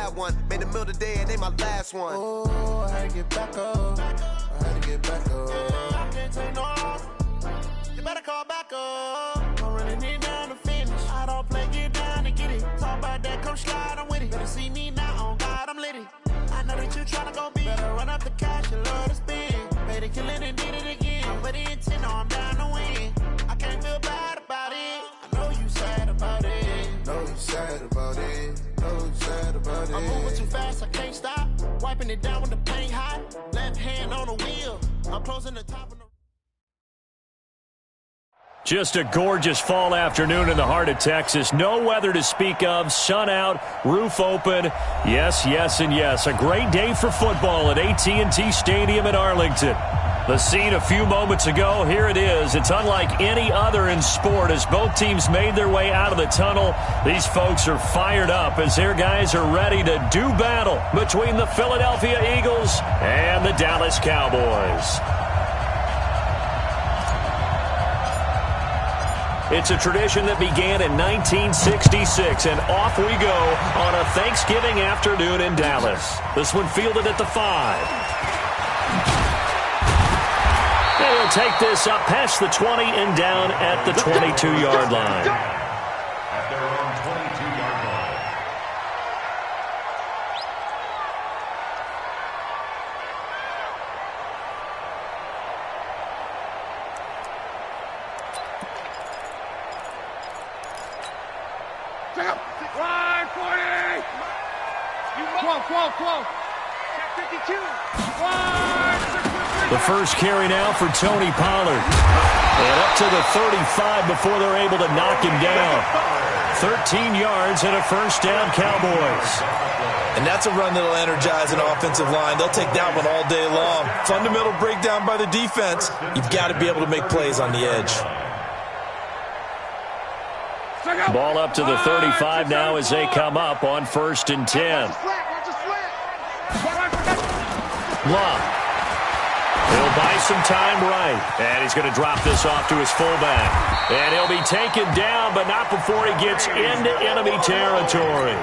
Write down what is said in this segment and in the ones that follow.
bad one. Made the middle today and they my last one. Oh, I had to get back up. I had to get back up. I can't take no loss. You better call back up. I'm running it down to finish. I don't play, get down to get it. Talk about that, come slide, I'm with it. Better see me now, on God, I'm litty. I know that you tryna go big. Better run up the cash, you love to spend. Made it killing and did it again. But the intent, no, I'm down to win. I can't feel bad about it. I know you sad about it. Know you sad about it. Know you sad about it. I'm moving too fast, I can't stop. Wiping it down with the paint hot. Left hand on the wheel. I'm closing the top of the... Just a gorgeous fall afternoon in the heart of Texas. No weather to speak of. Sun out, roof open. Yes, yes, and yes. A great day for football at AT&T Stadium in Arlington. The scene a few moments ago, here it is. It's unlike any other in sport as both teams made their way out of the tunnel. These folks are fired up as their guys are ready to do battle between the Philadelphia Eagles and the Dallas Cowboys. It's a tradition that began in 1966, and off we go on a Thanksgiving afternoon in Dallas. This one fielded at the 5. And he'll take this up past the 20 and down at the 22-yard line. At their own 22-yard line. Run, 40! Quo. 52. The first carry now for Tony Pollard. And up to the 35 before they're able to knock him down. 13 yards and a first down, Cowboys. And that's a run that'll energize an offensive line. They'll take that one all day long. Fundamental breakdown by the defense. You've got to be able to make plays on the edge. Ball up to the 35 now as they come up on 1st and 10. Love. He'll buy some time right. And he's going to drop this off to his fullback. And he'll be taken down, but not before he gets into enemy territory.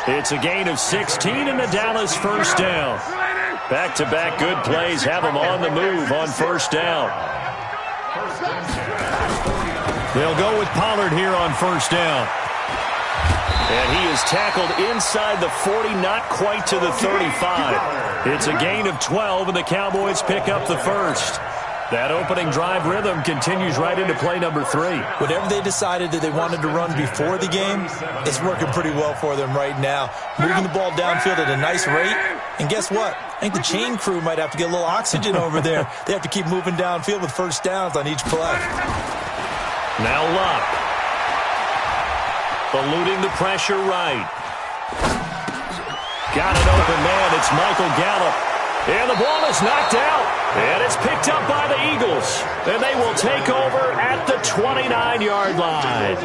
It's a gain of 16 in the Dallas first down. Back-to-back good plays have him on the move on first down. They'll go with Pollard here on first down. And he is tackled inside the 40, not quite to the 35. It's a gain of 12, and the Cowboys pick up the first. That opening drive rhythm continues right into play number 3. Whatever they decided that they wanted to run before the game, it's working pretty well for them right now. Moving the ball downfield at a nice rate. And guess what? I think the chain crew might have to get a little oxygen over there. They have to keep moving downfield with first downs on each play. Now Luck. Eluding the pressure right. Got an open man. It's Michael Gallup. And the ball is knocked out. And it's picked up by the Eagles. And they will take over at the 29-yard line.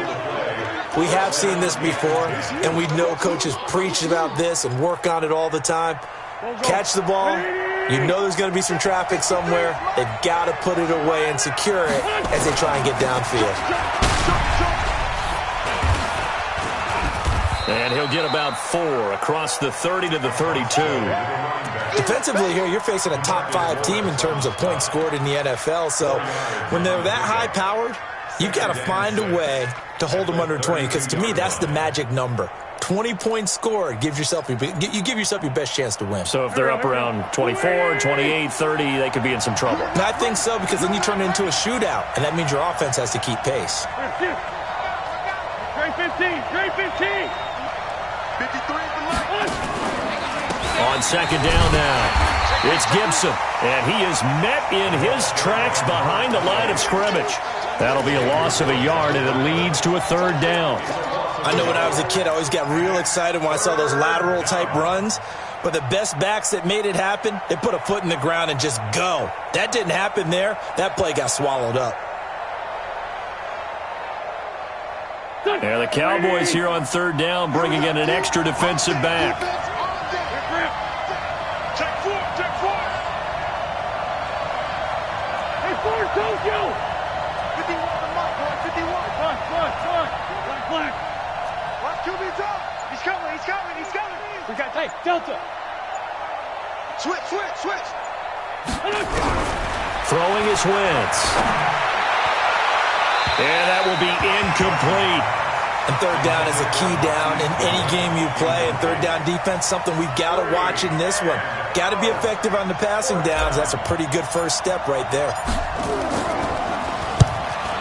We have seen this before, and we know coaches preach about this and work on it all the time. Catch the ball. You know there's going to be some traffic somewhere. They've got to put it away and secure it as they try and get downfield. And he'll get about 4 across the 30 to the 32. Defensively here, you're facing a top 5 team in terms of points scored in the NFL. So when they're that high-powered, you've got to find a way to hold them under 20. Because to me, that's the magic number. 20 points scored, you give yourself your best chance to win. So if they're up around 24, 28, 30, they could be in some trouble. And I think so, because then you turn it into a shootout, and that means your offense has to keep pace. Trey 15. 53 On second down now, it's Gibson, and he is met in his tracks behind the line of scrimmage. That'll be a loss of a yard, and it leads to a 3rd down. I know when I was a kid, I always got real excited when I saw those lateral-type runs. But the best backs that made it happen, they put a foot in the ground and just go. That didn't happen there. That play got swallowed up. Yeah, the Cowboys here on 3rd down, bringing in an extra defensive back. Check 4. Hey, 4, Tokyo. 51 on the mark, boy. 51. Black. Watch QB's up. He's coming. We got, hey, Delta. Switch. Throwing his Wentz. And that will be incomplete. And third down is a key down in any game you play. And third down defense, something we've got to watch in this one. Got to be effective on the passing downs. That's a pretty good first step right there.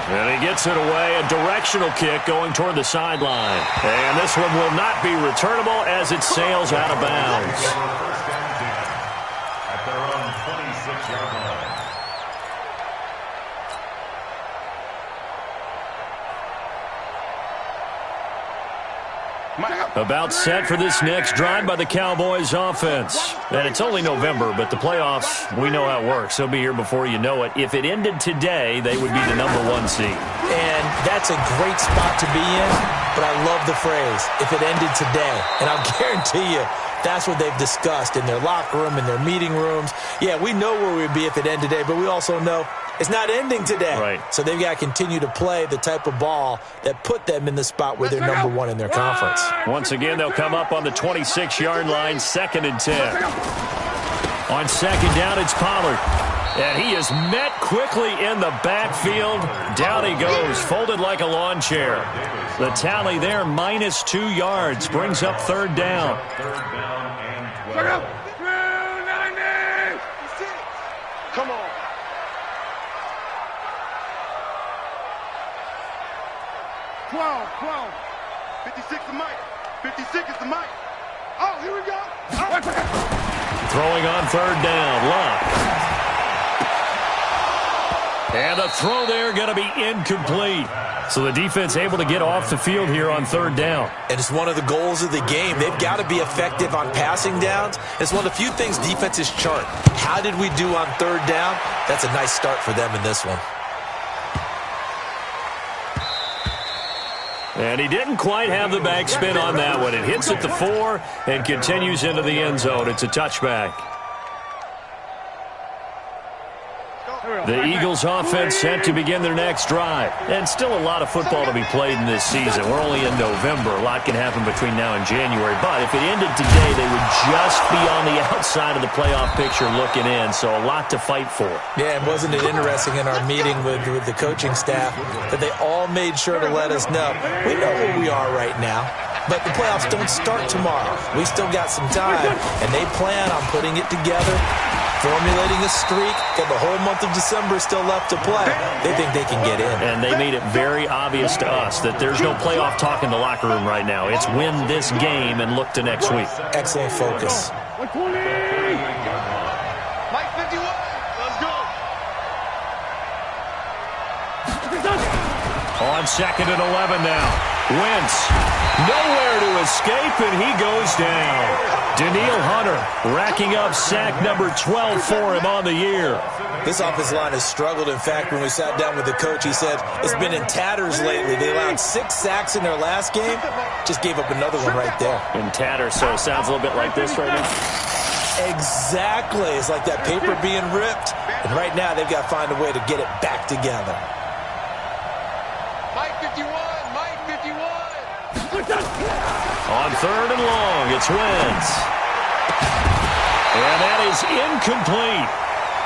And he gets it away. A directional kick going toward the sideline. And this one will not be returnable as it sails out of bounds. At their own 26-yard line. About set for this next drive by the Cowboys offense. And it's only November, but the playoffs, we know how it works. They'll be here before you know it. If it ended today, they would be the #1 seed. And that's a great spot to be in, but I love the phrase, if it ended today. And I'll guarantee you, that's what they've discussed in their locker room, in their meeting rooms. Yeah, we know where we'd be if it ended today, but we also know it's not ending today. Right. So they've got to continue to play the type of ball that put them in the spot where they're #1 in their conference. Once again, they'll come up on the 26-yard line, 2nd and 10. On second down, it's Pollard. And he is met quickly in the backfield. Down he goes, folded like a lawn chair. The tally there, -2 yards, brings up third down. Third down and 12. Come on. Twelve. 56 is Mike. 56 is the Mike. Oh, here we go. Throwing on third down, Luck. And the throw there going to be incomplete. So the defense able to get off the field here on third down. And it's one of the goals of the game. They've got to be effective on passing downs. It's one of the few things defenses chart. How did we do on third down? That's a nice start for them in this one. And he didn't quite have the backspin on that one. It hits at the 4 and continues into the end zone. It's a touchback. The Eagles offense set to begin their next drive. And still a lot of football to be played in this season. We're only in November. A lot can happen between now and January. But if it ended today, they would just be on the outside of the playoff picture looking in. So a lot to fight for. Yeah, and wasn't it interesting in our meeting with the coaching staff that they all made sure to let us know, we know where we are right now. But the playoffs don't start tomorrow. We still got some time, and they plan on putting it together, formulating a streak. Got the whole month of December still left to play. They think they can get in. And they made it very obvious to us that there's no playoff talk in the locker room right now. It's win this game and look to next week. Excellent focus. 120. Mike 51. Let's go. On 2nd and 11 now. Wentz, nowhere to escape, and he goes down. Daniil Hunter racking up sack number 12 for him on the year. This offensive line has struggled. In fact, when we sat down with the coach, he said it's been in tatters lately. They allowed 6 sacks in their last game. Just gave up another one right there. In tatters, so it sounds a little bit like this right now. Exactly. It's like that paper being ripped. And right now, they've got to find a way to get it back together. Mike 51. Mike 51. On 3rd and long, it's Wentz. And that is incomplete.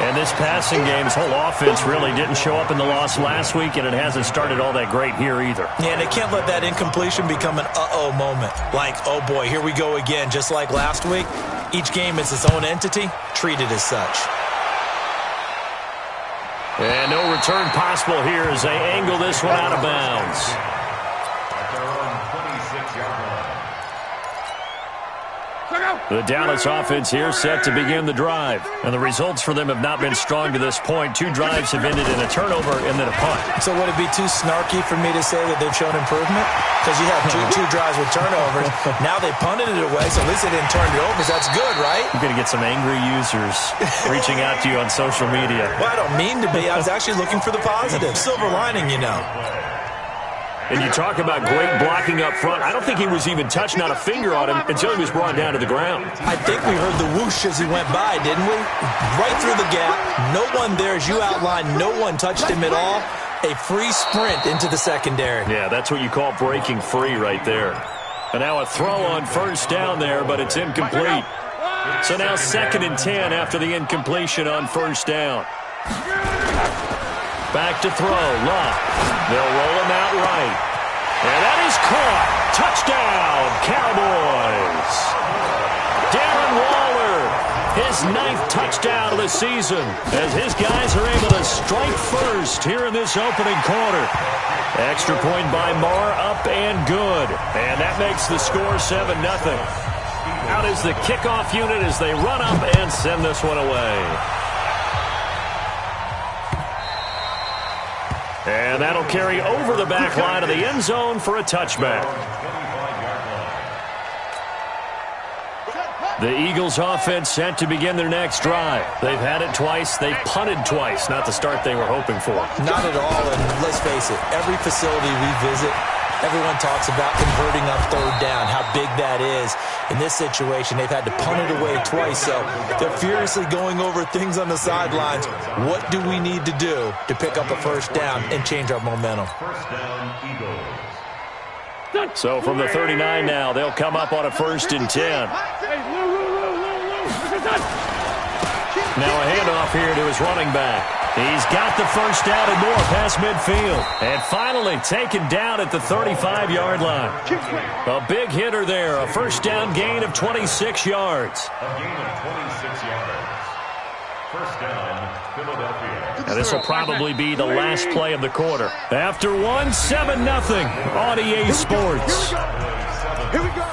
And this passing game's whole offense really didn't show up in the loss last week, and it hasn't started all that great here either. Yeah, and they can't let that incompletion become an uh-oh moment. Like, oh boy, here we go again, just like last week. Each game is its own entity, treated as such. And no return possible here as they angle this one out of bounds. At their own 26-yard line. The Dallas offense here set to begin the drive. And the results for them have not been strong to this point. 2 drives have ended in a turnover and then a punt. So would it be too snarky for me to say that they've shown improvement? Because you have two drives with turnovers. Now they punted it away, so at least they didn't turn it over. So that's good, right? You're going to get some angry users reaching out to you on social media. Well, I don't mean to be. I was actually looking for the positive. Silver lining, you know. And you talk about great blocking up front. I don't think he was even touched, not a finger on him, until he was brought down to the ground. I think we heard the whoosh as he went by, didn't we? Right through the gap. No one there, as you outlined. No one touched him at all. A free sprint into the secondary. Yeah, that's what you call breaking free right there. And now a throw on first down there, but it's incomplete. So now 2nd and 10 after the incompletion on first down. Back to throw. Love. They'll roll him out right. And that is caught. Touchdown, Cowboys. Darren Waller, his 9th touchdown of the season, as his guys are able to strike first here in this opening quarter. Extra point by Marr, up and good. And that makes the score 7-0. Out is the kickoff unit as they run up and send this one away. And that'll carry over the back line of the end zone for a touchback. The Eagles offense set to begin their next drive. They've had it twice. They've punted twice. Not the start they were hoping for. Not at all, and let's face it, every facility we visit, everyone talks about converting on 3rd down, how big that is. In this situation, they've had to punt it away twice, so they're furiously going over things on the sidelines. What do we need to do to pick up a first down and change our momentum? First down, Eagles. So from the 39 now, they'll come up on a 1st and 10. Now a handoff here to his running back. He's got the first down and more past midfield. And finally taken down at the 35-yard line. A big hitter there. A first down gain of 26 yards. A gain of 26 yards. First down, Philadelphia. Now this will probably be the last play of the quarter. After 7-0 on EA Sports. Here we go.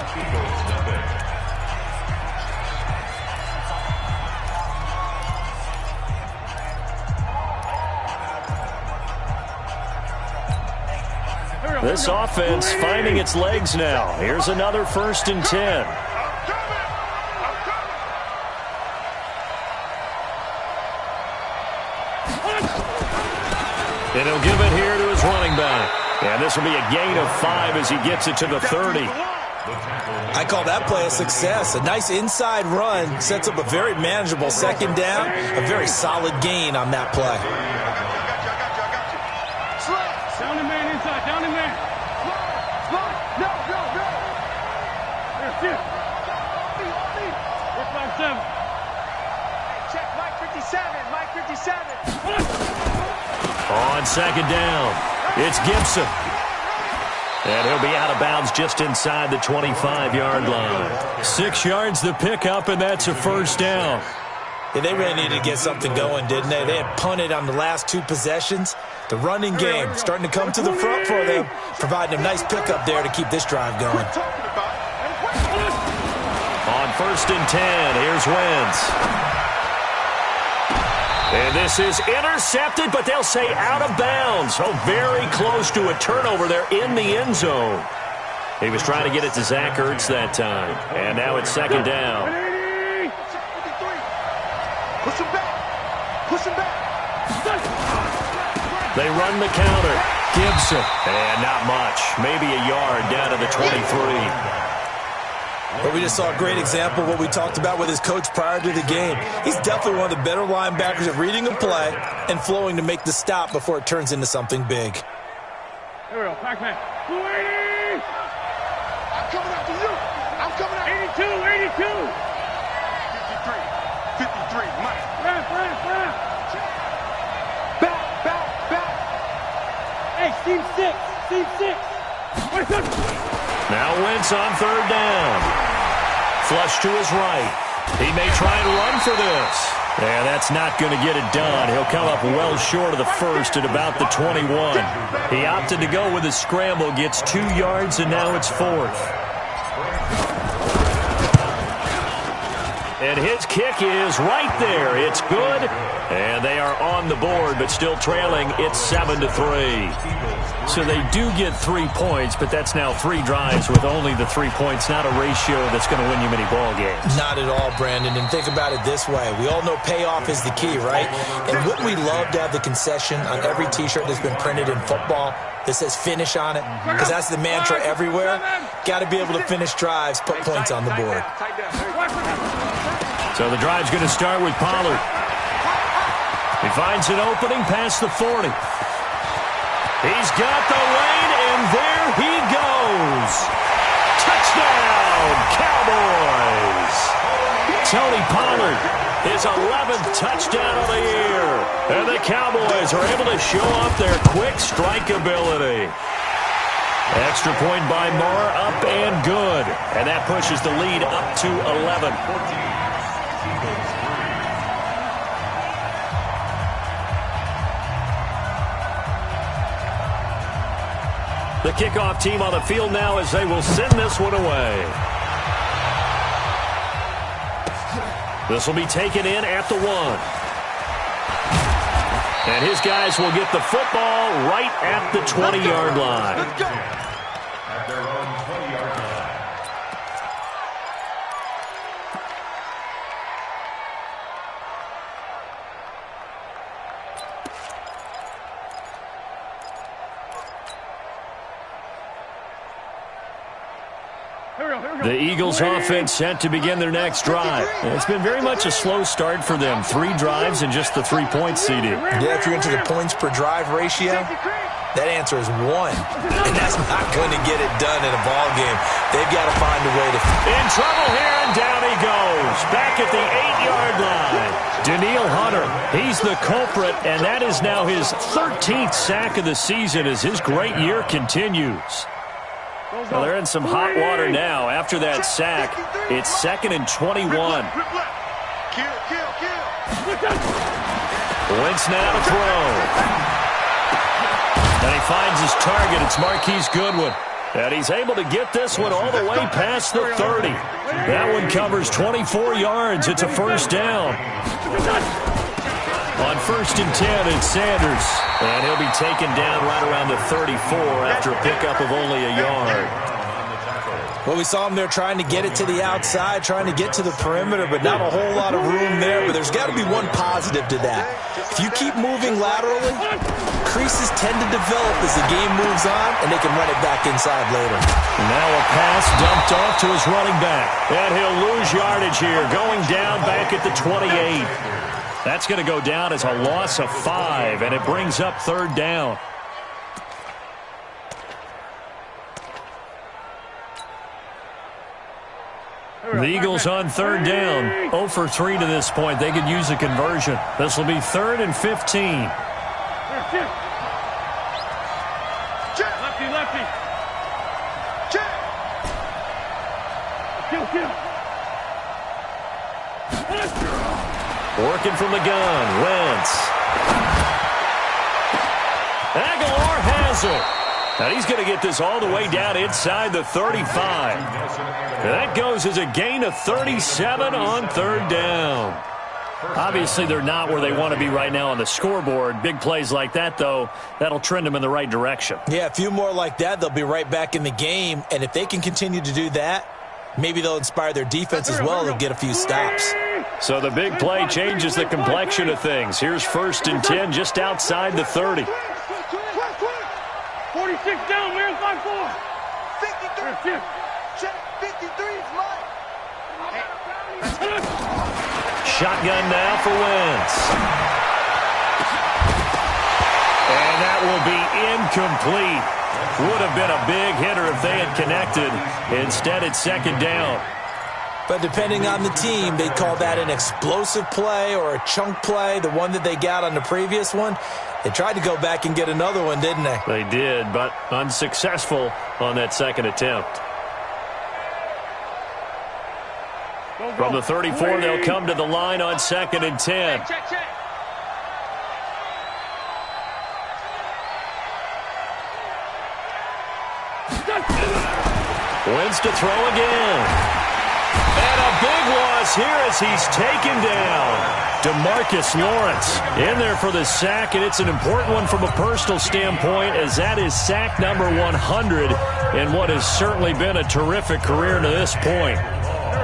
This offense finding its legs now. Here's another 1st and 10. And he'll give it here to his running back. And this will be a gain of 5 as he gets it to the 30. I call that play a success. A nice inside run sets up a very manageable 2nd down. A very solid gain on that play. Down the man inside. Down the man. No. That's it. 4-5-7. Check Mike 57. Mike 57. On 2nd down, it's Gibson. And he'll be out of bounds just inside the 25-yard line. 6 yards the pickup, and that's a first down. Yeah, they really needed to get something going, didn't they? They had punted on the last 2 possessions. The running game starting to come to the front for them, providing a nice pickup there to keep this drive going. On 1st and 10, here's Wentz. And this is intercepted, but they'll say out of bounds. So very close to a turnover there in the end zone. He was trying to get it to Zach Ertz that time. And now it's 2nd down. Push him back. They run the counter. Gibson. And not much. Maybe a yard down to the 23. But we just saw a great example of what we talked about with his coach prior to the game. He's definitely one of the better linebackers at reading a play and flowing to make the stop before it turns into something big. Here we go. Pac-Man. 280. I'm coming after you. 82. 53. Mike. Back. Hey, Steve 6. Now Wentz on 3rd down. Flush to his right. He may try and run for this. And that's not going to get it done. He'll come up well short of the first at about the 21. He opted to go with a scramble, gets 2 yards, and now it's 4th. And his kick is right there. It's good. And they are on the board, but still trailing. It's 7-3. So they do get 3 points, but that's now 3 drives with only the 3 points, not a ratio that's going to win you many ball games. Not at all, Brandon. And think about it this way. We all know payoff is the key, right? And wouldn't we love to have the concession on every T-shirt that's been printed in football that says finish on it? Because that's the mantra everywhere. Got to be able to finish drives, put points on the board. So the drive's going to start with Pollard. He finds an opening past the 40. He's got the lane, and there he goes. Touchdown, Cowboys! Tony Pollard, his 11th touchdown of the year. And the Cowboys are able to show off their quick strike ability. Extra point by Moore, up and good. And that pushes the lead up to 11. The kickoff team on the field now as they will send this one away. This will be taken in at the 1. And his guys will get the football right at the 20-yard line. At their own 20-yard line. The Eagles offense set to begin their next drive. It's been very much a slow start for them. 3 drives and just the 3-point CD. Yeah, if you're into the points per drive ratio, that answer is 1. And that's not going to get it done in a ball game. They've got to find a way to... In trouble here, and down he goes. Back at the 8-yard line. Danielle Hunter, he's the culprit, and that is now his 13th sack of the season as his great year continues. Well, they're in some hot water now. After that sack, it's 2nd and 21. Wentz now to throw. And he finds his target. It's Marquise Goodwin. And he's able to get this one all the way past the 30. That one covers 24 yards. It's a first down. On 1st and 10, it's Sanders. And he'll be taken down right around the 34 after a pickup of only a yard. Well, we saw him there trying to get it to the outside, trying to get to the perimeter, but not a whole lot of room there. But there's got to be one positive to that. If you keep moving laterally, creases tend to develop as the game moves on, and they can run it back inside later. Now a pass dumped off to his running back. And he'll lose yardage here, going down back at the 28. That's going to go down as a loss of 5, and it brings up 3rd down. The Eagles on 3rd down. 0 for 3 to this point. They could use a conversion. This will be 3rd and 15. Lefty. Kill. Working from the gun, Wentz. Aguilar has it. And he's going to get this all the way down inside the 35. And that goes as a gain of 37 on 3rd down. Obviously, they're not where they want to be right now on the scoreboard. Big plays like that, though, that'll trend them in the right direction. Yeah, a few more like that, they'll be right back in the game. And if they can continue to do that, maybe they'll inspire their defense as well and get a few stops. So the big play changes the complexion of things. Here's 1st and 10 just outside the 30. 46 down, man, 5-4. 53. Check 53's mine. Shotgun now for Wentz. And that will be incomplete. Would have been a big hitter if they had connected. Instead, it's 2nd down. But depending on the team, they call that an explosive play or a chunk play, the one that they got on the previous one. They tried to go back and get another one, didn't they? They did, but unsuccessful on that 2nd attempt. From the 34, they'll come to the line on 2nd and 10. Wentz to throw again. And a big loss here as he's taken down. DeMarcus Lawrence in there for the sack, and it's an important one from a personal standpoint as that is sack number 100 in what has certainly been a terrific career to this point.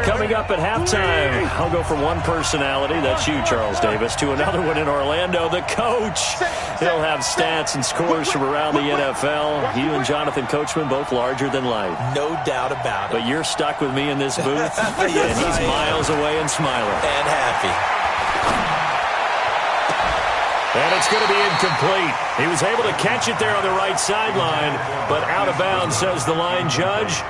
Coming up at halftime, I'll go from one personality, that's you, Charles Davis, to another one in Orlando, the coach. He'll have stats and scores from around the NFL. You and Jonathan Coachman, both larger than life. No doubt about it. But you're stuck with me in this booth, and he's miles away and smiling. And happy. And it's going to be incomplete. He was able to catch it there on the right sideline, but out of bounds, says the line judge.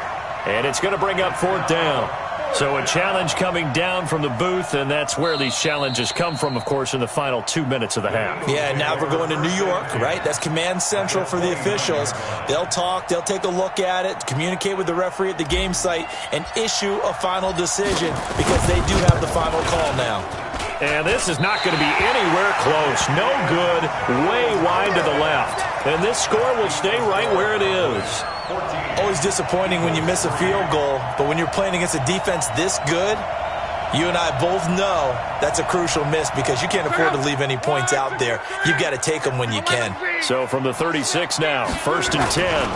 And it's going to bring up 4th down. So a challenge coming down from the booth, and that's where these challenges come from, of course, in the final 2 minutes of the half. Yeah, now we're going to New York, right? That's command central for the officials. They'll talk, they'll take a look at it, communicate with the referee at the game site, and issue a final decision because they do have the final call now. And this is not going to be anywhere close. No good, way wide to the left. And this score will stay right where it is. Always disappointing when you miss a field goal, but when you're playing against a defense this good, you and I both know that's a crucial miss because you can't afford to leave any points out there. You've got to take them when you can. So from the 36 now, 1st and 10.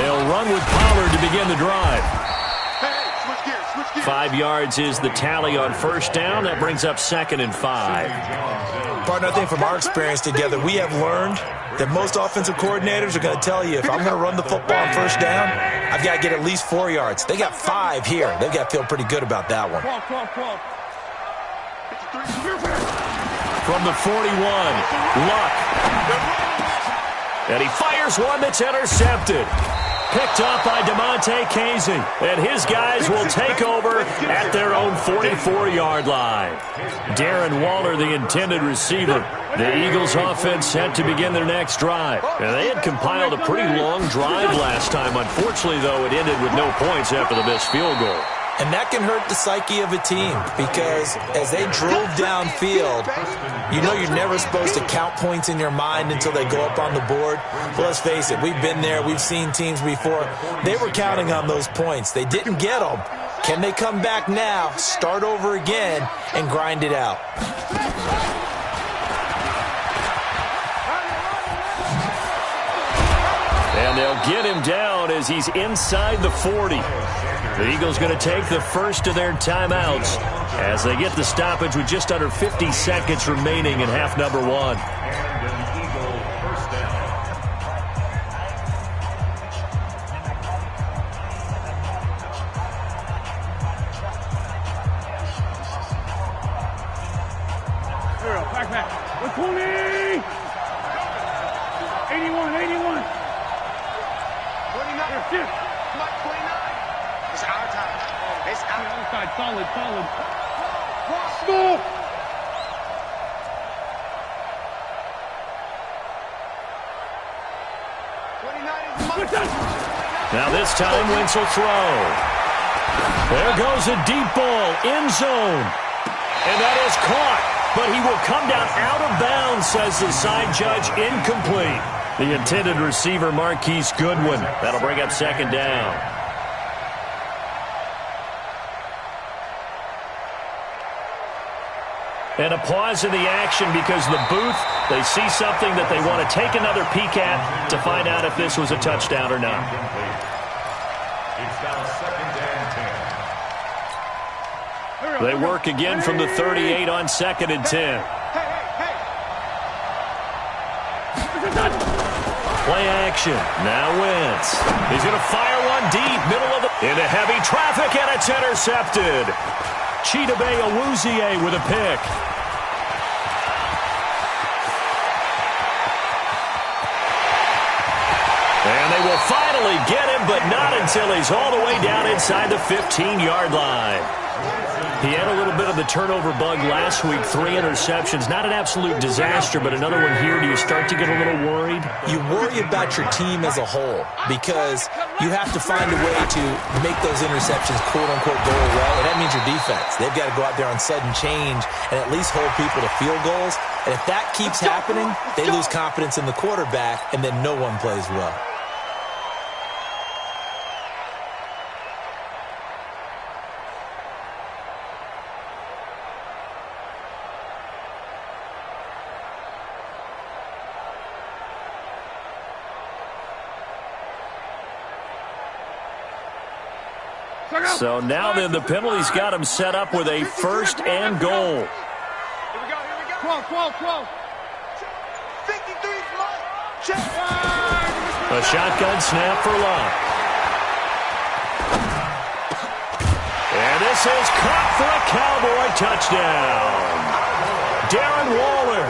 They'll run with Pollard to begin the drive. 5 yards is the tally on 1st down. That brings up 2nd and 5. Partner, I think from our experience together, we have learned that most offensive coordinators are going to tell you, if I'm going to run the football on 1st down, I've got to get at least 4 yards. They got 5 here. They've got to feel pretty good about that one. From the 41, Luck. And he fires one that's intercepted. Picked up by DeMonte Casey. And his guys will take over at their own 44-yard line. Darren Waller, the intended receiver. The Eagles offense set to begin their next drive. And they had compiled a pretty long drive last time. Unfortunately, though, it ended with no points after the missed field goal. And that can hurt the psyche of a team because as they drove downfield, you know you're never supposed to count points in your mind until they go up on the board. But let's face it, we've been there. We've seen teams before. They were counting on those points. They didn't get them. Can they come back now, start over again, and grind it out? And they'll get him down as he's inside the 40. The Eagles going to take the first of their timeouts as they get the stoppage with just under 50 seconds remaining in half number 1. And an Eagle 1st down. Back. 120. 81. 29. Mike 29. It's our time. It's our outside. Solid. Score. 29 is Now this time Wentz will throw. There goes a deep ball, end zone. And that is caught. But he will come down out of bounds, says the side judge, incomplete. The intended receiver, Marquise Goodwin. That'll bring up 2nd down. And a pause in the action because the booth, they see something that they want to take another peek at to find out if this was a touchdown or not. It's now 2nd and 10. They work again from the 38 on 2nd and 10. Play action. Now Wentz. He's going to fire one deep, middle of the... into heavy traffic, and it's intercepted. Chidobe Awuzie with a pick. And they will finally get him, but not until he's all the way down inside the 15-yard line. He had a little bit of the turnover bug last week, 3 interceptions. Not an absolute disaster, but another one here. Do you start to get a little worried? You worry about your team as a whole because you have to find a way to make those interceptions, quote-unquote, go away, and that means your defense. They've got to go out there on sudden change and at least hold people to field goals. And if that keeps happening, they lose confidence in the quarterback, and then no one plays well. So now then the penalty's got him set up with a 1st and goal. Here we go. 12. 53's Mike. Check. A shotgun snap for Luck. And this is caught for a Cowboy touchdown. Darren Waller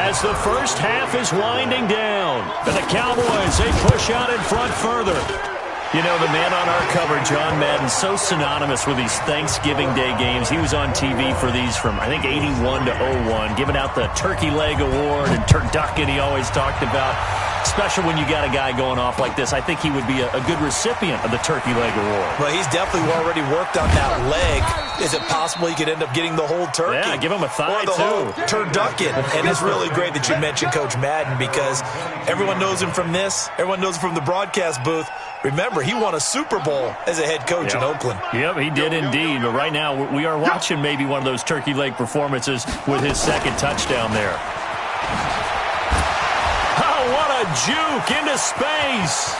as the first half is winding down. And the Cowboys, they push out in front further. You know, the man on our cover, John Madden, so synonymous with these Thanksgiving Day games. He was on TV for these from, I think, 81 to 01, giving out the Turkey Leg Award and turducken he always talked about. Special when you got a guy going off like this. I think he would be a good recipient of the Turkey Leg Award. Well, he's definitely already worked on that leg. Is it possible he could end up getting the whole turkey? Yeah, give him a thigh, or the whole turducken. And it's really great that you mentioned Coach Madden because everyone knows him from this. Everyone knows him from the broadcast booth. Remember, he won a Super Bowl as a head coach in Oakland. Yep, he did indeed. But right now, we are watching maybe one of those turkey leg performances with his second touchdown there. Oh, what a juke into space.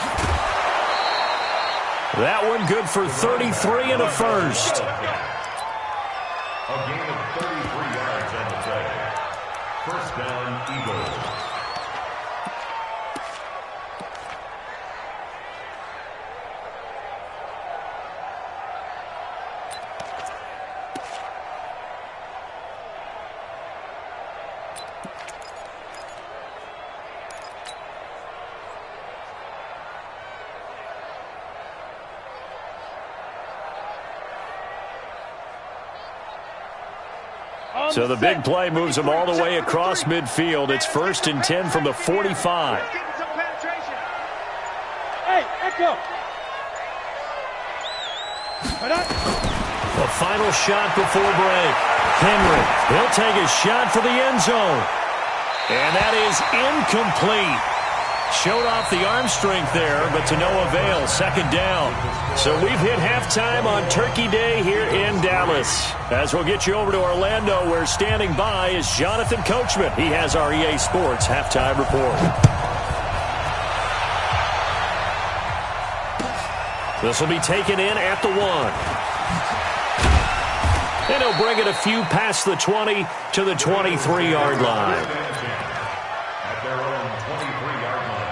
That one good for 33 and a first. A gain of 33 yards on the play. First down, Eagles. So the big play moves him all the way across midfield. It's 1st and 10 from the 45. Hey, Echo. The final shot before break. Henry, he'll take a shot for the end zone. And that is incomplete. Showed off the arm strength there, but to no avail. Second down. So we've hit halftime on Turkey Day here in Dallas. As we'll get you over to Orlando, where standing by is Jonathan Coachman. He has our EA Sports halftime report. This will be taken in at the 1. And he'll bring it a few past the 20 to the 23-yard line. At their own 23-yard line.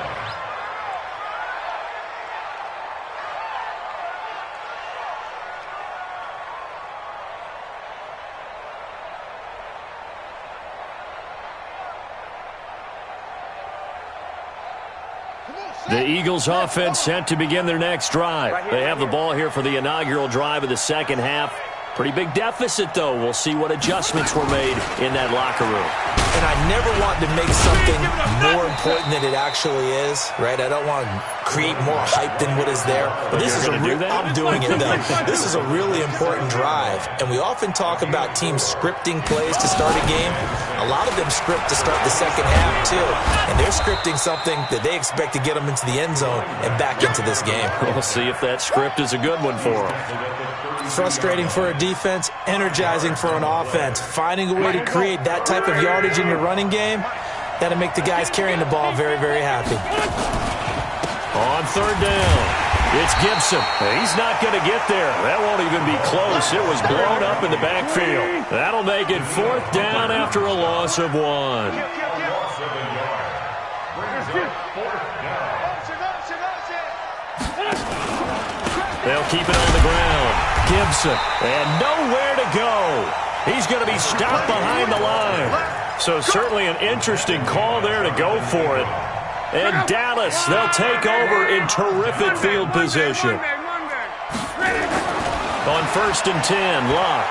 The Eagles offense set to begin their next drive. They have the ball here for the inaugural drive of the second half. Pretty big deficit, though. We'll see what adjustments were made in that locker room. And I never want to make something more important than it actually is, right? I don't want to create more hype than what is there. But this is I'm doing it, though. This is a really important drive. And we often talk about teams scripting plays to start a game. A lot of them script to start the second half, too. And they're scripting something that they expect to get them into the end zone and back into this game. We'll see if that script is a good one for them. Frustrating for a defense, energizing for an offense. Finding a way to create that type of yardage in your running game, that'll make the guys carrying the ball very, very happy. On third down, it's Gibson. He's not going to get there. That won't even be close. It was blown up in the backfield. That'll make it 4th down after a loss of 1. Loss of a yard. Brings up 4th down. They'll keep it on the ground. Gibson, and nowhere to go. He's going to be stopped behind the line. So certainly an interesting call there to go for it. And Dallas, they'll take over in terrific field position. On 1st and 10, Locke.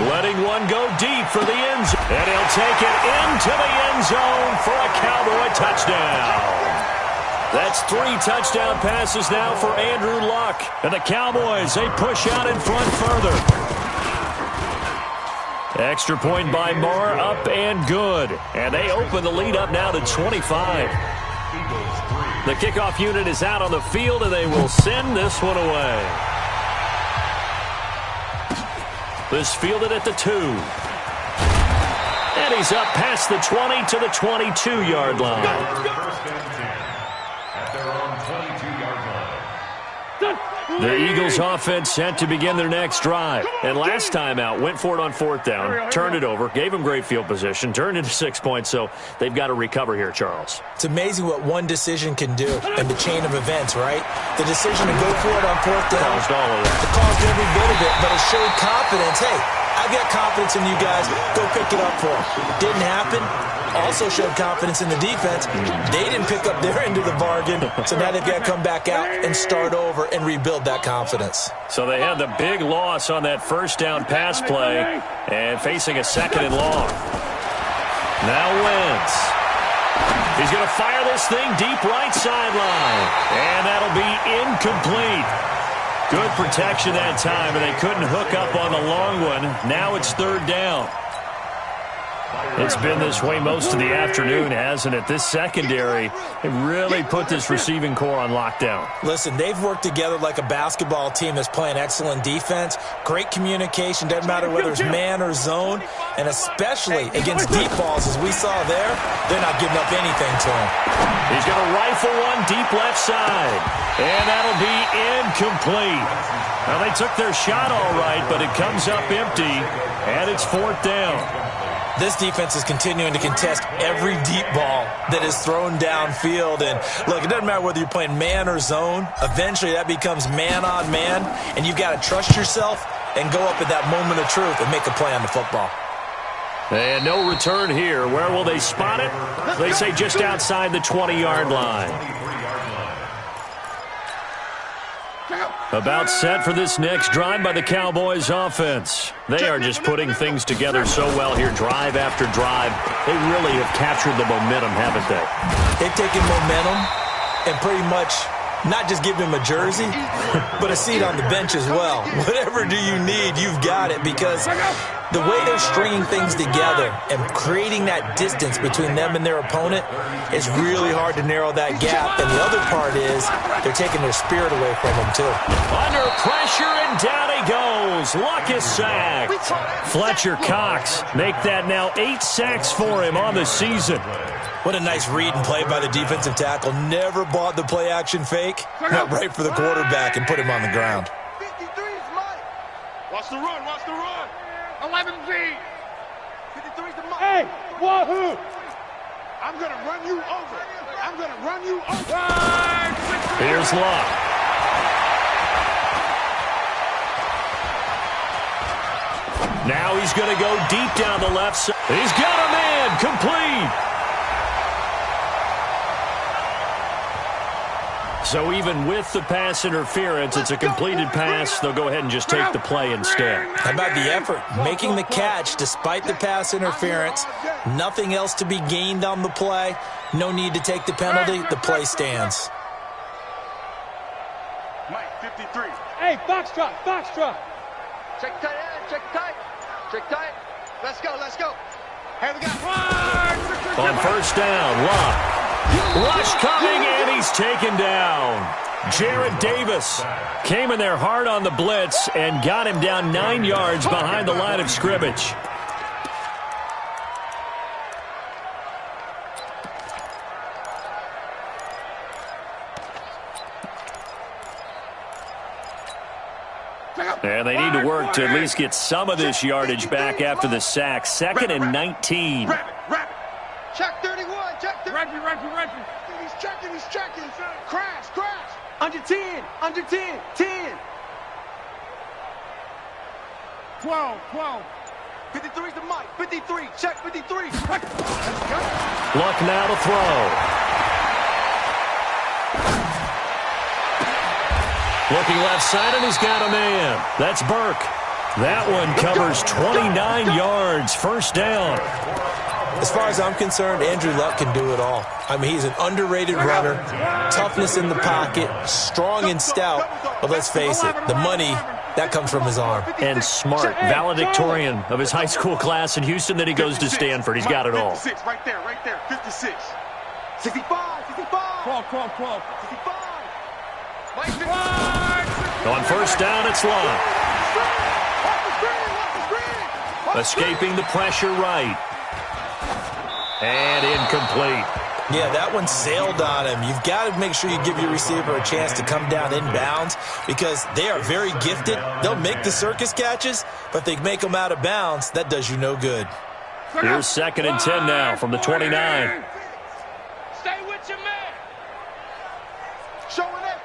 Letting one go deep for the end zone. And he'll take it into the end zone for a Cowboy touchdown. That's 3 touchdown passes now for Andrew Luck. And the Cowboys, they push out in front further. Extra point by Marr, up and good. And they open the lead up now to 25. The kickoff unit is out on the field, and they will send this one away. This fielded at the 2. And he's up past the 20 to the 22-yard line. The Eagles offense set to begin their next drive. And last time out, went for it on 4th down, turned it over, gave them great field position, turned into 6 points, so they've got to recover here, Charles. It's amazing what one decision can do in the chain of events, right? The decision to go for it on 4th down. Caused all of that. It caused every bit of it, but it showed confidence. Hey, I've got confidence in you guys. Go pick it up for them. Didn't happen. also showed confidence in the defense. They didn't pick up their end of the bargain, so now they've got to come back out and start over and rebuild that confidence. So they had the big loss on that first down pass play and facing a 2nd and long. Now Wentz. He's going to fire this thing deep right sideline, and that'll be incomplete. Good protection that time, and they couldn't hook up on the long one. Now it's 3rd down. It's been this way most of the afternoon, hasn't it? This secondary really put this receiving core on lockdown. Listen, they've worked together like a basketball team that's playing excellent defense. Great communication, doesn't matter whether it's man or zone, and especially against deep balls, as we saw there, they're not giving up anything to him. He's going to rifle one deep left side, and that'll be incomplete. Now, they took their shot all right, but it comes up empty, and it's 4th down. This defense is continuing to contest every deep ball that is thrown downfield. And, look, it doesn't matter whether you're playing man or zone. Eventually, that becomes man on man, and you've got to trust yourself and go up at that moment of truth and make a play on the football. And no return here. Where will they spot it? They say just outside the 20-yard line. About set for this next drive by the Cowboys offense. They are just putting things together so well here, drive after drive. They really have captured the momentum, haven't they? They've taken momentum and pretty much not just give him a jersey, but a seat on the bench as well. Whatever do you need, you've got it, because the way they're stringing things together and creating that distance between them and their opponent is really hard to narrow that gap. And the other part is they're taking their spirit away from them, too. Under pressure, and down he goes. Luck is sacked. Fletcher Cox make that now 8 sacks for him on the season. What a nice read and play by the defensive tackle. Never bought the play-action fake. Got right for the quarterback and put him on the ground. 53's Mike. Watch the run, watch the run. 11Z. 53's the Mike. Hey, wahoo! I'm going to run you over. I'm going to run you over. Here's Luck. Now he's going to go deep down the left side. He's got a man, complete. So even with the pass interference, it's a completed pass. They'll go ahead and just take the play instead. How about the effort? Making the catch despite the pass interference. Nothing else to be gained on the play. No need to take the penalty. The play stands. Mike, 53. Hey, Foxtrot, Foxtrot. Check tight end, check tight. Check tight. Let's go, let's go. Hey, we got On first down, Luck. Rush coming, and he's taken down. Jared Davis came in there hard on the blitz and got him down 9 yards behind the line of scrimmage. And they need to work to at least get some of this yardage back after the sack. 2nd and 19. Check 31, check 31. Reggie. He's checking. Crash. Under 10, under 10, 10. 12. 53's the Mike, 53, check 53. Luck now to throw. Looking left side, and he's got a man. That's Burke. That one covers 29 yards. First down. As far as I'm concerned, Andrew Luck can do it all. I mean, he's an underrated runner, toughness in the pocket, strong and stout. But let's face it, the money, that comes from his arm. And smart, valedictorian of his high school class in Houston. Then he goes to Stanford. He's got it all. 56, right there, 56. 65, 65. 12. 65. Mike, On first down, it's Luck. Escaping the pressure right. And incomplete. Yeah, that one sailed on him. You've got to make sure you give your receiver a chance to come down inbounds because they are very gifted. They'll make the circus catches, but they make them out of bounds. That does you no good. Here's 2nd and 10 now from the 29. Stay with your man. Showing it.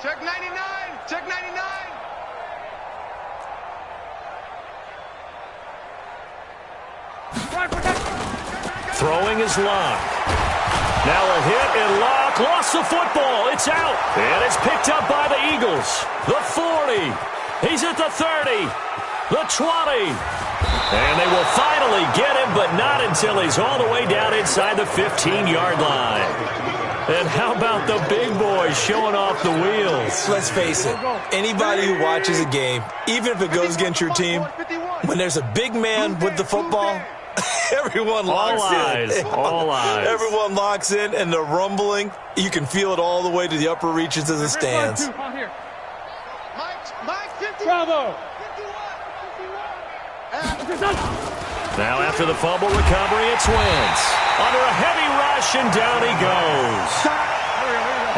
Check 99. Check 99. Right protection. Throwing is Locke. Now a hit, and Locke lost the football. It's out. And it's picked up by the Eagles. The 40. He's at the 30. The 20. And they will finally get him, but not until he's all the way down inside the 15-yard line. And how about the big boys showing off the wheels? Let's face it, anybody who watches a game, even if it goes against your team, when there's a big man with the football, everyone locks in. All eyes. Everyone locks in, and the rumbling, you can feel it all the way to the upper reaches of the stands. Bravo! Now after the fumble recovery, it's Wentz. Under a heavy rush, and down he goes.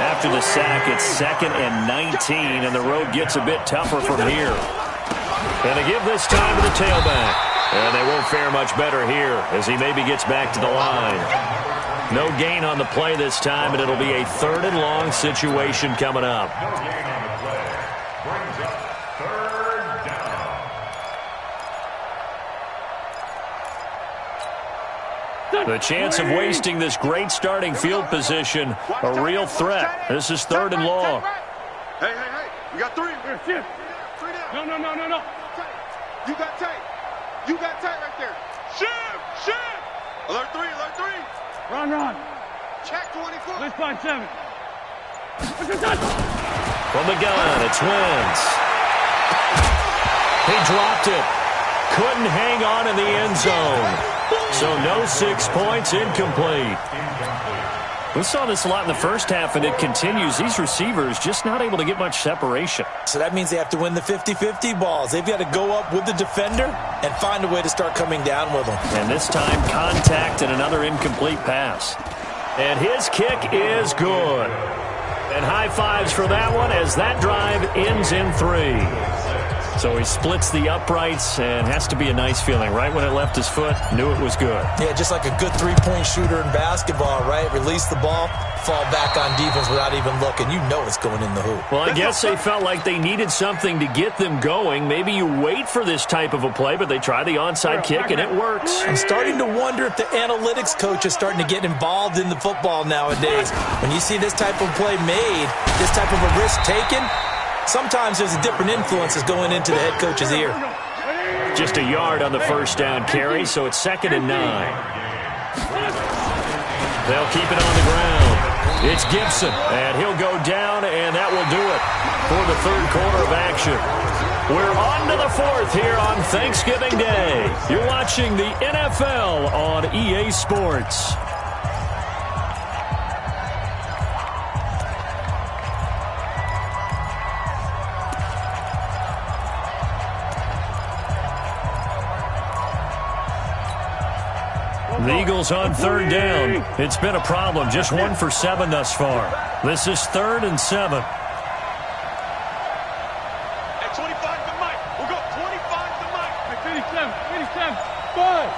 After the sack, it's 2nd and 19, and the road gets a bit tougher from here. And they give this time to the tailback. And they won't fare much better here as he maybe gets back to the line. No gain on the play this time, and it'll be a 3rd and long situation coming up. No gain on the play. Brings up 3rd down. The chance of wasting this great starting field position, a real threat. This is 3rd and long. Hey, we got 3. Shift. No. You got tight. You got tight right there. Shift. Alert 3. Run. Check 24. Let's find 7. From the gun, it's Wentz. He dropped it. Couldn't hang on in the end zone. So no 6 points, incomplete. We saw this a lot in the first half, and it continues. These receivers just not able to get much separation. So that means they have to win the 50-50 balls. They've got to go up with the defender and find a way to start coming down with them. And this time, contact and another incomplete pass. And his kick is good. And high fives for that one as that drive ends in 3. So he splits the uprights, and has to be a nice feeling. Right when it left his foot, knew it was good. Yeah, just like a good three-point shooter in basketball, right? Release the ball, fall back on defense without even looking. You know it's going in the hoop. Well, I guess they felt like they needed something to get them going. Maybe you wait for this type of a play, but they try the onside kick, and it works. I'm starting to wonder if the analytics coach is starting to get involved in the football nowadays. When you see this type of play made, this type of a risk taken, sometimes there's a different influences going into the head coach's ear. Just a yard on the first down carry, so it's 2nd and 9. They'll keep it on the ground. It's Gibson, and he'll go down, and that will do it for the 3rd quarter of action. We're on to the 4th here on Thanksgiving Day. You're watching the NFL on EA Sports. The Eagles on 3rd down. It's been a problem. Just 1 for 7 thus far. This is 3rd and 7. At 25 to Mike. We'll go 25 to Mike. At 87. 5.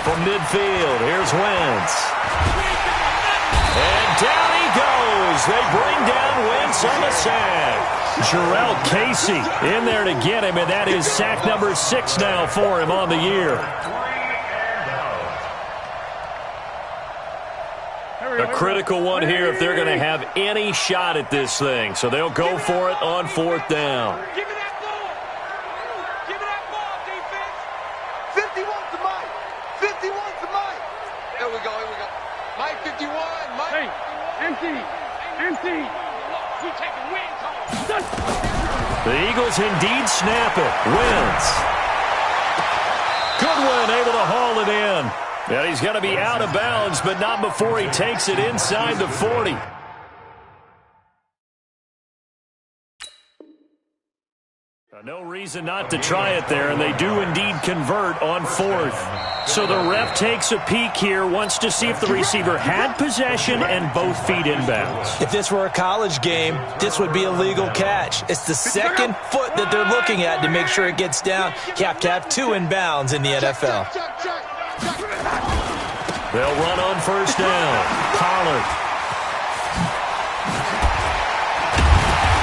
From midfield, here's Wentz. And down he goes. They bring down Wentz on the sack. Jarrell Casey in there to get him, and that is sack number 6 now for him on the year. A critical one here if they're going to have any shot at this thing. So they'll go for it on 4th down. Give me that ball. Give me that ball, defense. 51 to Mike. 51 to Mike. Here we go. Mike 51. Mike. Hey, empty. We taking wins home. The Eagles indeed snap it. Wentz. Goodwin able to haul it in. And he's going to be out of bounds, but not before he takes it inside the 40. No reason not to try it there, and they do indeed convert on 4th. So the ref takes a peek here, wants to see if the receiver had possession and both feet inbounds. If this were a college game, this would be a legal catch. It's the 2nd foot that they're looking at to make sure it gets down. You have to have 2 inbounds in the NFL. They'll run on 1st down. Pollard.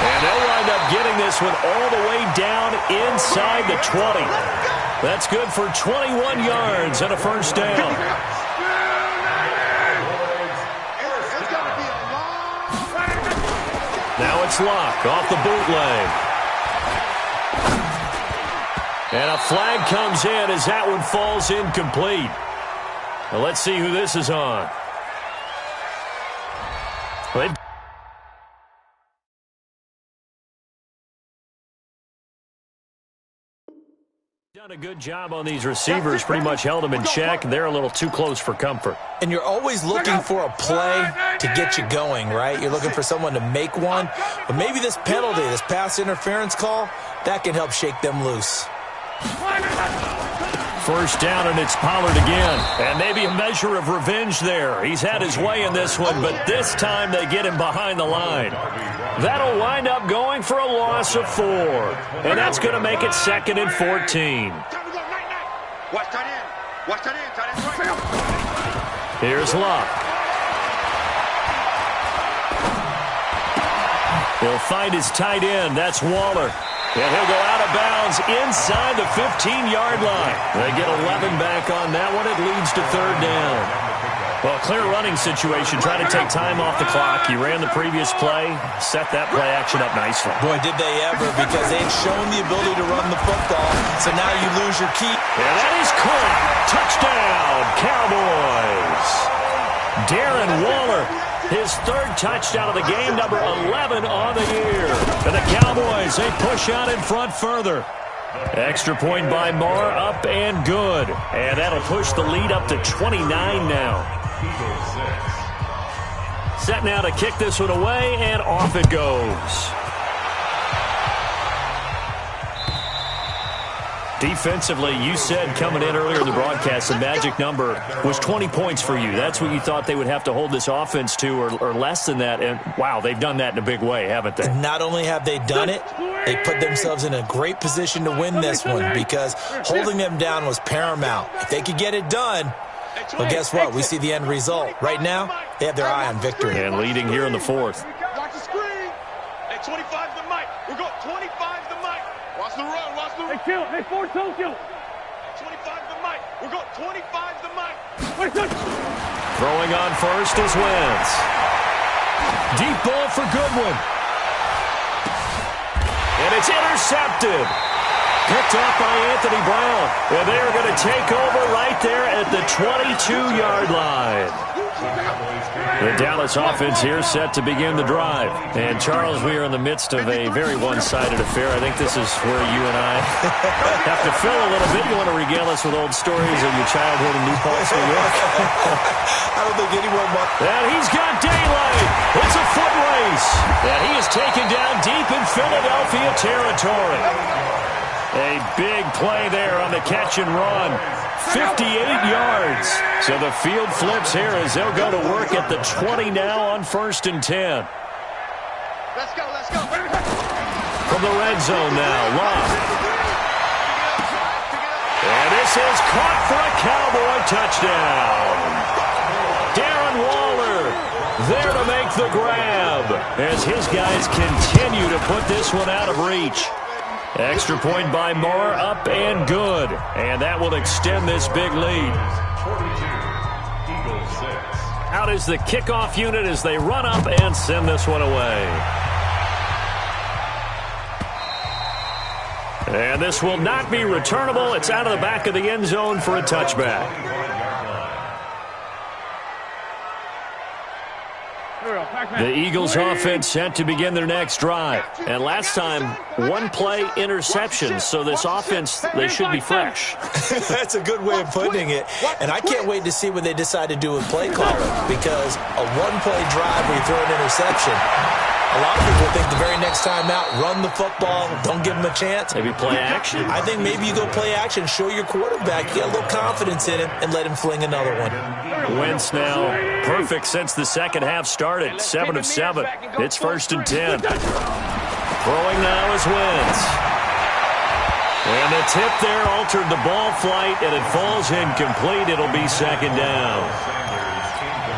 And they'll wind up getting this one all the way down inside the 20. That's good for 21 yards and a first down. Now it's Locke off the bootleg. And a flag comes in as that one falls incomplete. Now let's see who this is on. Done a good job on these receivers, pretty much held them in check. They're a little too close for comfort. And you're always looking for a play to get you going, right? You're looking for someone to make one. But maybe this penalty, this pass interference call, that can help shake them loose. First down, and it's Pollard again. And maybe a measure of revenge there. He's had his way in this one, but this time they get him behind the line. That'll wind up going for a loss of 4. And that's going to make it 2nd and 14. Watch tight end. Watch tight end. Tight end's right. Here's Locke. He'll find his tight end. That's Waller. And he'll go out of bounds inside the 15-yard line. They get 11 back on that one. It leads to 3rd down. Well, clear running situation. Trying to take time off the clock. He ran the previous play, set that play action up nicely. Boy, did they ever, because they've shown the ability to run the football. So now you lose your key. And that is caught. Touchdown, Cowboys. Darren Waller. His 3rd touchdown of the game, number 11 on the year. And the Cowboys, they push out in front further. Extra point by Marr, up and good. And that'll push the lead up to 29 now. Set now to kick this one away, and off it goes. Defensively, you said coming in earlier in the broadcast, the magic number was 20 points for you. That's what you thought they would have to hold this offense to, or less than that. And, wow, they've done that in a big way, haven't they? And not only have they done it, they put themselves in a great position to win this one, because holding them down was paramount. If they could get it done, well, guess what? We see the end result. Right now, they have their eye on victory. And leading here in the 4th. Watch the screen. Hey, 25 the mic. We're going 25 the mic. Watch the run. Watch the run. Hey, kill. Hey, 4, kill. 25 the mic. We're going 25 the mic. Throwing on first is Wentz. Deep ball for Goodwin. And it's intercepted. Picked off by Anthony Brown. And they're going to take over right there at the 22-yard line. The Dallas offense here set to begin the drive. And, Charles, we are in the midst of a very one-sided affair. I think this is where you and I have to fill a little bit. You want to regale us with old stories of your childhood in New Paltz, New York? I don't think anyone wants. And he's got daylight. It's a foot race. And he is taken down deep in Philadelphia territory. A big play there on the catch and run. 58 yards. So the field flips here as they'll go to work at the 20 now on 1st and 10. Let's go. Let's go. From the red zone now, Locke. And this is caught for a Cowboy touchdown. Darren Waller there to make the grab as his guys continue to put this one out of reach. Extra point by Marr, up and good. And that will extend this big lead. 42, Eagles 6. Out is the kickoff unit as they run up and send this one away. And this will not be returnable. It's out of the back of the end zone for a touchback. The Eagles offense set to begin their next drive. And last time, 1-play interception. So this offense, they should be fresh. That's a good way of putting it. And I can't wait to see what they decide to do with play calling, because a 1-play drive where you throw an interception, a lot of people think the very next time out, run the football, don't give them a chance. Maybe play action. I think maybe you go play action, show your quarterback, you got a little confidence in him, and let him fling another one. Wentz now perfect since the second half started. 7 of 7. It's 1st and 10. Throwing now is Wentz. And the tip there altered the ball flight, and it falls incomplete. It'll be 2nd down.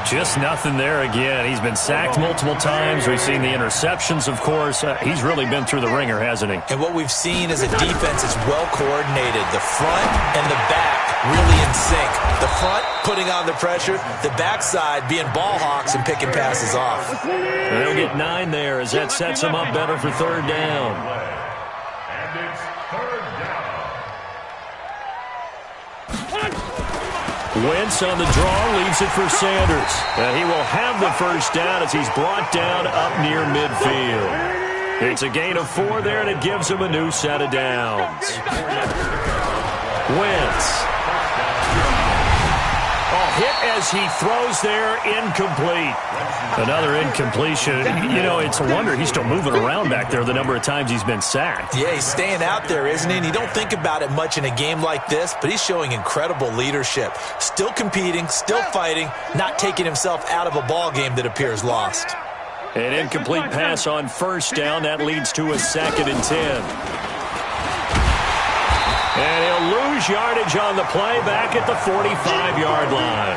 Just nothing there again. He's been sacked multiple times. We've seen the interceptions, of course. He's really been through the ringer, hasn't he? And what we've seen is a defense that's well coordinated. The front and the back really in sync. The front putting on the pressure, the backside being ball hawks and picking passes off. They'll get 9 there as that sets them up better for third down. And it's third down. Wentz on the draw, leaves it for Sanders. And he will have the first down as he's brought down up near midfield. It's a gain of 4 there, and it gives him a new set of downs. Wentz. Hit as he throws there, incomplete. Another incompletion. You know, it's a wonder he's still moving around back there the number of times he's been sacked. Yeah, he's staying out there, isn't he? And you don't think about it much in a game like this, but he's showing incredible leadership. Still competing, still fighting, not taking himself out of a ball game that appears lost. An incomplete pass on first down. That leads to a 2nd and 10. And he'll lose yardage on the play back at the 45-yard line.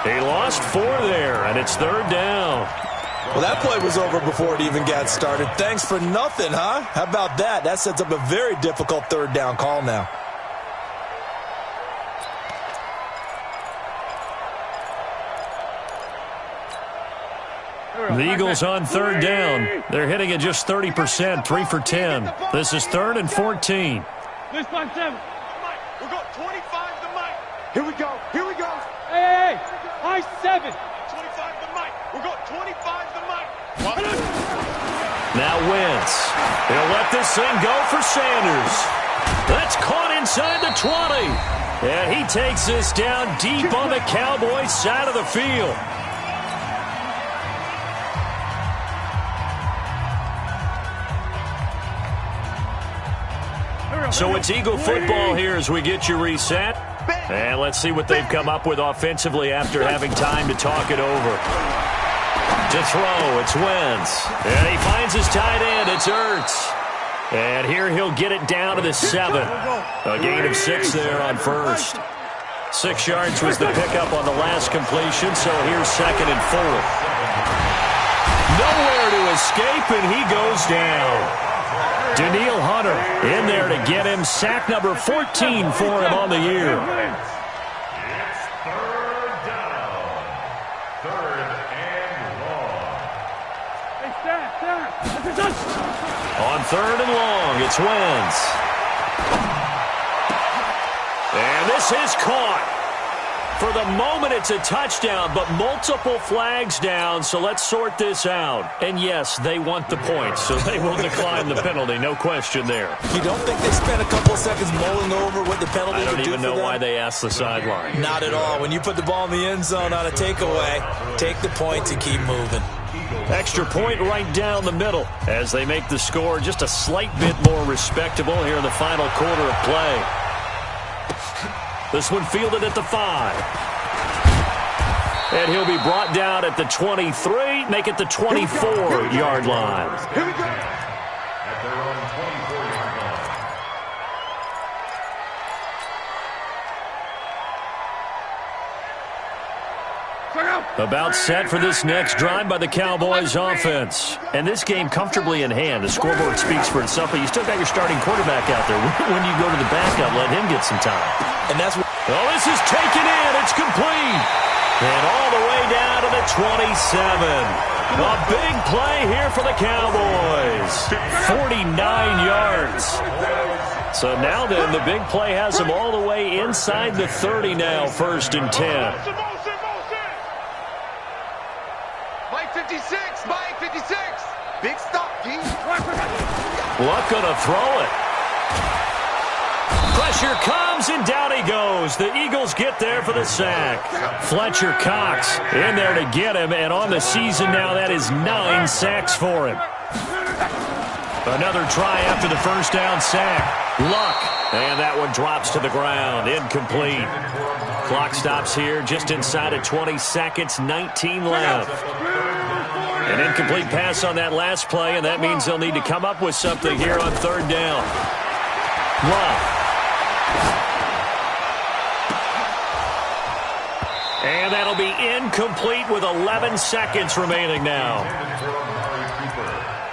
He lost 4 there, and it's third down. Well, that play was over before it even got started. Thanks for nothing, huh? How about that? That sets up a very difficult third down call now. The Eagles on third down. They're hitting at just 30%, 3 for 10. This is 3rd and 14. This 5-7. We got 25 to Mike. Here we go. Here we go. Hey, high 7. 25 to Mike. We got 25 to Mike. Now Wentz. He'll let this thing go for Sanders. That's caught inside the 20. And he takes this down deep on the Cowboys' side of the field. So it's Eagle football here as we get you reset. And let's see what they've come up with offensively after having time to talk it over. To throw, it's Wentz. And he finds his tight end, it's Ertz. And here he'll get it down to the 7. A gain of 6 there on first. 6 yards was the pickup on the last completion, so here's 2nd and 4. Nowhere to escape, and he goes down. Daniil Hunter in there to get him. Sack number 14 for him on the year. It's third down. 3rd and long. Hey, Stack. On 3rd and long, it's Wentz. And this is caught. For the moment, it's a touchdown, but multiple flags down, so let's sort this out. And yes, they want the points, so they will decline the penalty, no question there. You don't think they spent a couple of seconds mulling over what the penalty would do for them? I don't even know why they asked the sideline. Not at all. When you put the ball in the end zone on a takeaway, take the points and keep moving. Extra point right down the middle as they make the score just a slight bit more respectable here in the final quarter of play. This one fielded at the 5. And he'll be brought down at the 23, make it the 24-yard line. Here we go. At their own 24-yard line. About set for this next drive by the Cowboys offense. And this game comfortably in hand. The scoreboard speaks for itself, but you still got your starting quarterback out there. When you go to the backup, let him get some time. And that's what... Oh, this is taken in. It's complete. And all the way down to the 27. A big play here for the Cowboys. 49 yards. So now then, the big play has them all the way inside the 30 now, 1st and 10. Mike 56, Mike 56. Big stop, D. Luck gonna throw it. Pressure comes, and down he goes. The Eagles get there for the sack. Fletcher Cox in there to get him, and on the season now, that is 9 sacks for him. Another try after the first down sack. Luck, and that one drops to the ground. Incomplete. Clock stops here just inside of 20 seconds, 19 left. An incomplete pass on that last play, and that means they'll need to come up with something here on 3rd down. Luck. And that'll will be incomplete with 11 seconds remaining now.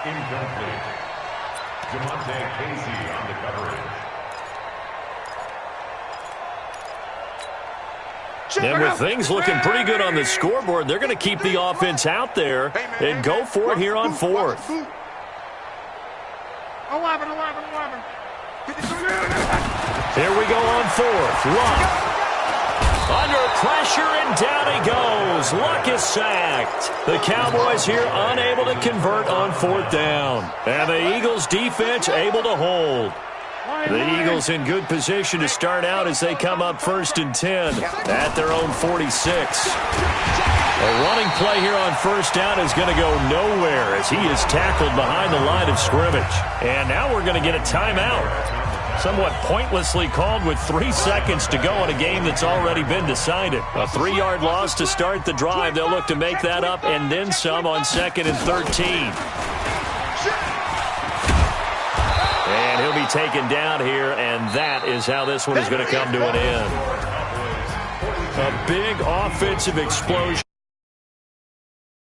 Incomplete. Jamonte Casey on the coverage. And with things looking pretty good on the scoreboard, they're going to keep the offense out there and go for it here on fourth. 11. Here we go on fourth. Luck. Under pressure, and down he goes. Luck is sacked. The Cowboys here unable to convert on fourth down. And the Eagles defense able to hold. The Eagles in good position to start out as they come up 1st and 10 at their own 46. A running play here on first down is going to go nowhere as he is tackled behind the line of scrimmage. And now we're going to get a timeout. Somewhat pointlessly called with 3 seconds to go in a game that's already been decided. A 3-yard loss to start the drive. They'll look to make that up and then some on 2nd and 13. And he'll be taken down here, and that is how this one is going to come to an end. A big offensive explosion.